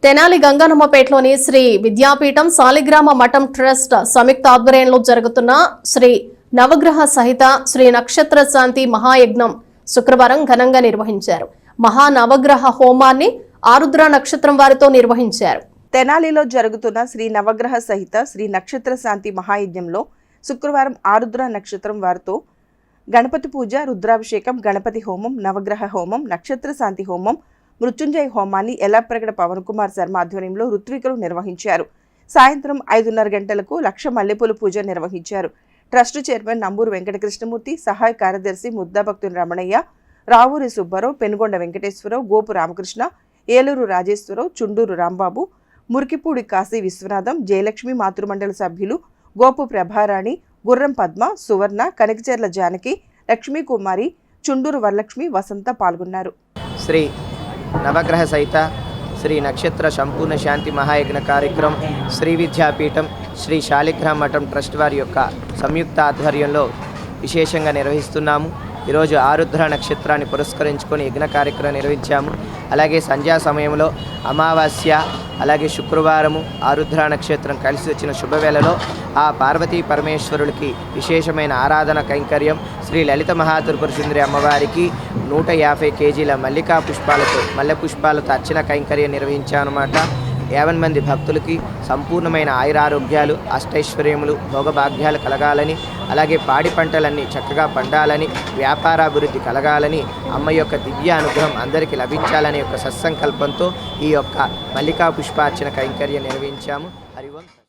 తెనాలి గంగనమ్మపేటలోని శ్రీ విద్యాపీఠం సాలిగ్రామ మఠం ట్రస్ట్ సంయుక్త ఆధ్వర్యంలో జరుగుతున్న శ్రీ నవగ్రహ సహిత శ్రీ నక్షత్ర శాంతి మహాయజ్ఞం శుక్రవారం ఘనంగా నిర్వహించారు. మహా నవగ్రహ హోమాన్ని ఆరుద్ర నక్షత్రం వారితో నిర్వహించారు. తెనాలిలో జరుగుతున్న శ్రీ నవగ్రహ సహిత శ్రీ నక్షత్ర శాంతి మహాయజ్ఞంలో శుక్రవారం ఆరుద్ర నక్షత్రం వారితో గణపతి పూజ, రుద్రాభిషేకం, గణపతి హోమం, నవగ్రహ హోమం, నక్షత్ర శాంతి హోమం, మృత్యుంజయ హోమాన్ని ఎల్లప్రగడ పవన్ కుమార్ శర్మ ఆధ్వర్యంలో ఋత్వికులు నిర్వహించారు. సాయంత్రం 5:30 గంటలకు లక్ష మల్లెపూల పూజ నిర్వహించారు. ట్రస్ట్ చైర్మన్ నంబూరు వెంకటకృష్ణమూర్తి, సహాయ కార్యదర్శి ముద్దాభక్తుని రమణయ్య, రావూరి సుబ్బారావు, పెనుగొండ వెంకటేశ్వరరావు, గోపు రామకృష్ణ, ఏలూరు రాజేశ్వరరావు, చుండూరు రాంబాబు, మురికిపూడి కాశీ విశ్వనాథం, జయలక్ష్మి మాతృమండలి సభ్యులు గోపు ప్రభారాణి, గుర్రం పద్మ, సువర్ణ, కనకచెర్ల జానకి, లక్ష్మీ కుమారి, చుండూరు వరలక్ష్మి, వసంత పాల్గొన్నారు. శ్రీ నవగ్రహ సహిత శ్రీ నక్షత్ర సంపూర్ణ శాంతి మహాయజ్ఞ కార్యక్రమం శ్రీ విద్యాపీఠం శ్రీ శాలిగ్రామ మఠం ట్రస్ట్ వారి యొక్క సంయుక్త ఆధ్వర్యంలో విశేషంగా నిర్వహిస్తున్నాము. ఈరోజు ఆరుద్ర నక్షత్రాన్ని పురస్కరించుకొని యజ్ఞ కార్యక్రమం నిర్వహించాము. అలాగే సంధ్యా సమయంలో అమావాస్య, అలాగే శుక్రవారము ఆరుద్ర నక్షత్రం కలిసి వచ్చిన శుభవేళలో ఆ పార్వతీ పరమేశ్వరుడికి విశేషమైన ఆరాధన కైంకర్యం శ్రీ లలిత మహాత్రిపుర సుందరి అమ్మవారికి 150 కేజీల మల్లె పుష్పాలతో అర్చన కైంకర్యం నిర్వహించామన్నమాట. 50 మంది భక్తులకి సంపూర్ణమైన ఆయురారోగ్యాలు, అష్టైశ్వర్యములు, భోగభాగ్యాలు కలగాలని, అలాగే పాడి పంటలన్నీ చక్కగా పండాలని, వ్యాపారాభివృద్ధి కలగాలని, అమ్మ యొక్క దివ్య అనుగ్రహం అందరికీ లభించాలనే యొక్క సత్సంకల్పంతో ఈ యొక్క మల్లికా పుష్పార్చన కైంకర్యం నిర్వహించాము. హరి ఓం.